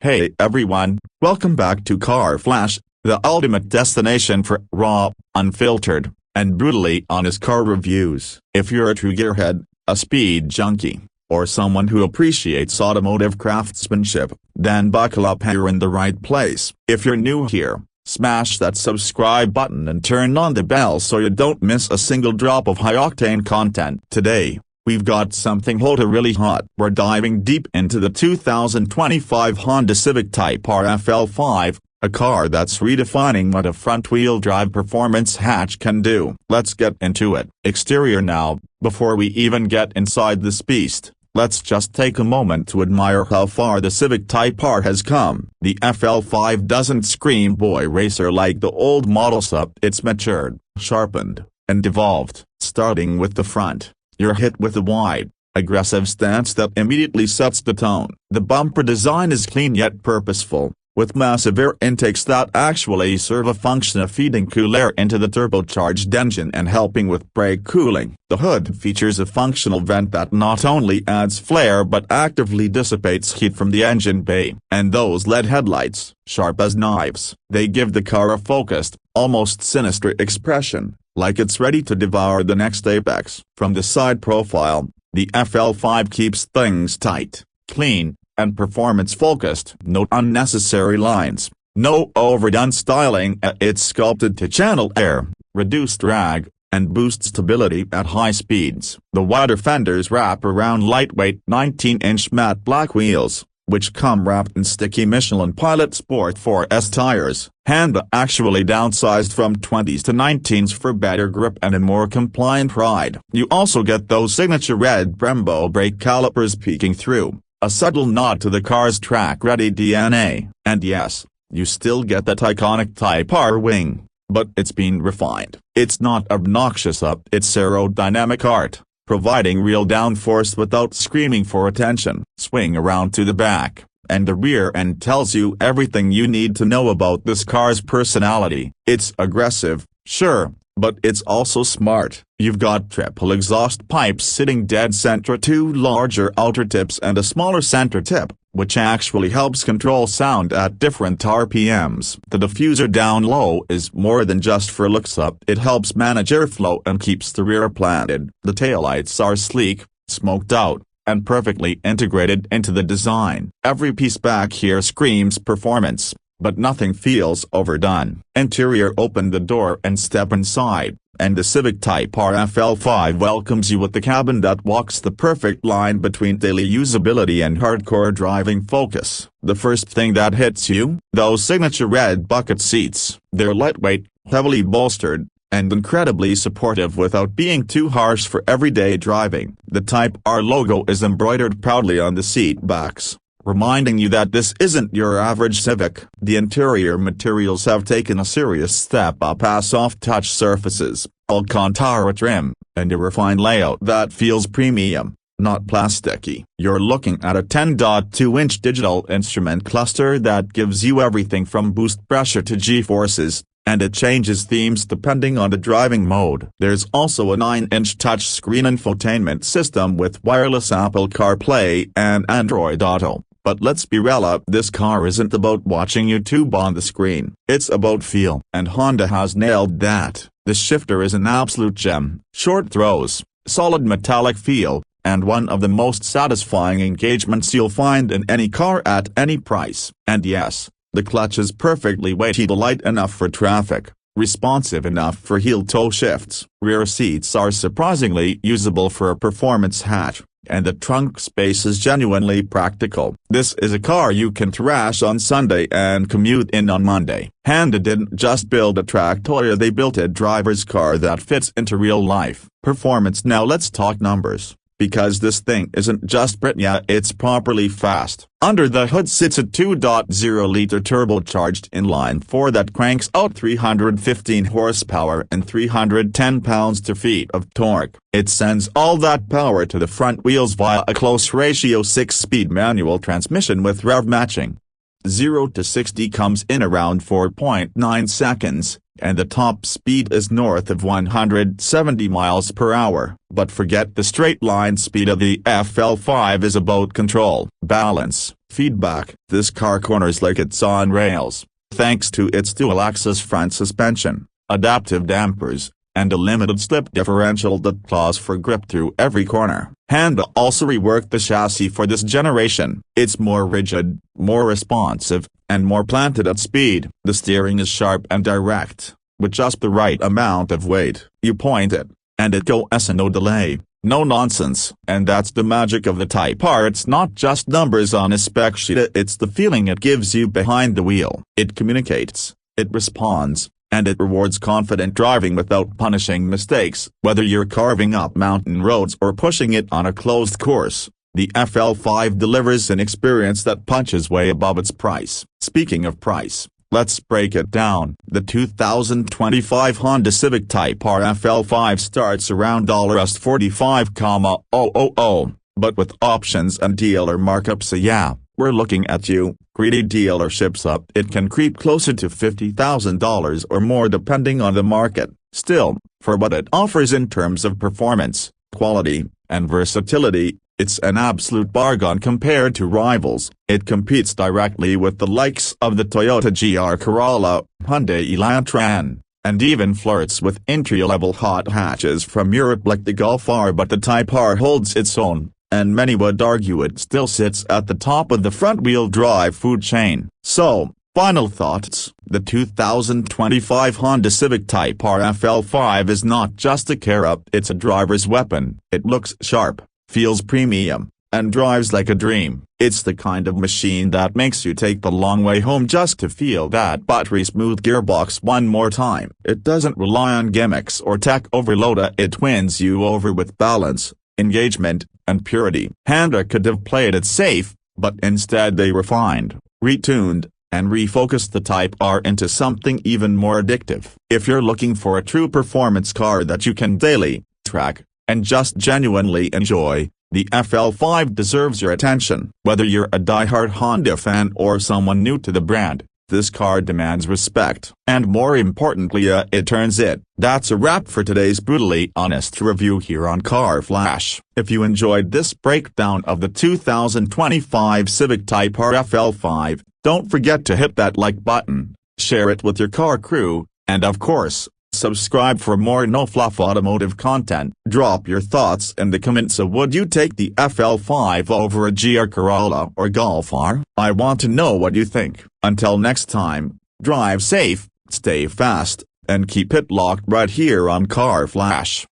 Hey everyone, welcome back to Car Flash, the ultimate destination for raw, unfiltered, and brutally honest car reviews. If you're a true gearhead, a speed junkie, or someone who appreciates automotive craftsmanship, then buckle up, you're in the right place. If you're new here, smash that subscribe button and turn on the bell so you don't miss a single drop of high-octane content. Today, we've got something really hot. We're diving deep into the 2025 Honda Civic Type R FL5, a car that's redefining what a front-wheel drive performance hatch can do. Let's get into it. Exterior now. Before we even get inside this beast, let's just take a moment to admire how far the Civic Type R has come. The FL5 doesn't scream boy racer like the old models up. It's matured, sharpened, and evolved. Starting with the front, you're hit with a wide, aggressive stance that immediately sets the tone. The bumper design is clean yet purposeful, with massive air intakes that actually serve a function of feeding cool air into the turbocharged engine and helping with brake cooling. The hood features a functional vent that not only adds flair but actively dissipates heat from the engine bay. And those LED headlights, sharp as knives, they give the car a focused, almost sinister expression, like it's ready to devour the next apex. From the side profile, the FL5 keeps things tight, clean, and performance-focused. No unnecessary lines, no overdone styling. It's sculpted to channel air, reduce drag, and boost stability at high speeds. The wider fenders wrap around lightweight 19-inch matte black wheels, which come wrapped in sticky Michelin Pilot Sport 4S tires. Honda actually downsized from 20s to 19s for better grip and a more compliant ride. You also get those signature red Brembo brake calipers peeking through, a subtle nod to the car's track-ready DNA. And yes, you still get that iconic Type R wing, but it's been refined. It's not obnoxious it's aerodynamic art, providing real downforce without screaming for attention. Swing around to the back, and the rear end tells you everything you need to know about this car's personality. It's aggressive, sure, but it's also smart. You've got triple exhaust pipes sitting dead center, two larger outer tips and a smaller center tip, which actually helps control sound at different RPMs. The diffuser down low is more than just for looks up. It helps manage airflow and keeps the rear planted. The taillights are sleek, smoked out, and perfectly integrated into the design. Every piece back here screams performance, but nothing feels overdone. Interior: open the door and step inside, and the Civic Type R FL5 welcomes you with the cabin that walks the perfect line between daily usability and hardcore driving focus. The first thing that hits you? Those signature red bucket seats. They're lightweight, heavily bolstered, and incredibly supportive without being too harsh for everyday driving. The Type R logo is embroidered proudly on the seat backs, reminding you that this isn't your average Civic. The interior materials have taken a serious step up, as soft touch surfaces, Alcantara trim, and a refined layout that feels premium, not plasticky. You're looking at a 10.2-inch digital instrument cluster that gives you everything from boost pressure to G-forces, and it changes themes depending on the driving mode. There's also a 9-inch touchscreen infotainment system with wireless Apple CarPlay and Android Auto. But let's be real, this car isn't about watching YouTube on the screen. It's about feel. And Honda has nailed that. The shifter is an absolute gem. Short throws, solid metallic feel, and one of the most satisfying engagements you'll find in any car at any price. And yes, the clutch is perfectly weighty, light enough for traffic, responsive enough for heel-toe shifts. Rear seats are surprisingly usable for a performance hatch, and the trunk space is genuinely practical. This is a car you can thrash on Sunday and commute in on Monday. Honda didn't just build a tractor, they built a driver's car that fits into real life. Performance: now let's talk numbers, because this thing isn't just pretty, it's properly fast. Under the hood sits a 2.0-liter turbocharged inline-4 that cranks out 315 horsepower and 310 pounds-feet of torque. It sends all that power to the front wheels via a close-ratio 6-speed manual transmission with rev matching. 0 to 60 comes in around 4.9 seconds, and the top speed is north of 170 miles per hour. But forget the straight line speed of the FL5 is about control, balance, feedback. This car corners like it's on rails, thanks to its dual-axis front suspension, adaptive dampers, and a limited slip differential that claws for grip through every corner. Honda also reworked the chassis for this generation. It's more rigid, more responsive, and more planted at speed. The steering is sharp and direct. With just the right amount of weight, you point it, and it goes, and no delay, no nonsense. And that's the magic of the Type R. It's not just numbers on a spec sheet, it's the feeling it gives you behind the wheel. It communicates, it responds, and it rewards confident driving without punishing mistakes. Whether you're carving up mountain roads or pushing it on a closed course, the FL5 delivers an experience that punches way above its price. Speaking of price, let's break it down. The 2025 Honda Civic Type R FL5 starts around $45,000, but with options and dealer markups, yeah, we're looking at you. Greedy dealerships up, it can creep closer to $50,000 or more depending on the market. Still, for what it offers in terms of performance, quality, and versatility, it's an absolute bargain compared to rivals. It competes directly with the likes of the Toyota GR Corolla, Hyundai Elantra, and even flirts with entry-level hot hatches from Europe like the Golf R. But the Type R holds its own, and many would argue it still sits at the top of the front-wheel drive food chain. So, final thoughts. The 2025 Honda Civic Type R FL5 is not just a car, it's a driver's weapon. It looks sharp, feels premium, and drives like a dream. It's the kind of machine that makes you take the long way home just to feel that buttery-smooth gearbox one more time. It doesn't rely on gimmicks or tech overload, it wins you over with balance, engagement, and purity. Honda could have played it safe, but instead they refined, retuned, and refocused the Type R into something even more addictive. If you're looking for a true performance car that you can daily track and just genuinely enjoy, the FL5 deserves your attention. Whether you're a die-hard Honda fan or someone new to the brand, this car demands respect. And more importantly, it earns it. That's a wrap for today's brutally honest review here on Car Flash. If you enjoyed this breakdown of the 2025 Civic Type R FL5, don't forget to hit that like button, share it with your car crew, and of course, subscribe for more no-fluff automotive content. Drop your thoughts in the comments. So would you take the FL5 over a GR Corolla or Golf R? I want to know what you think. Until next time, drive safe, stay fast, and keep it locked right here on Car Flash.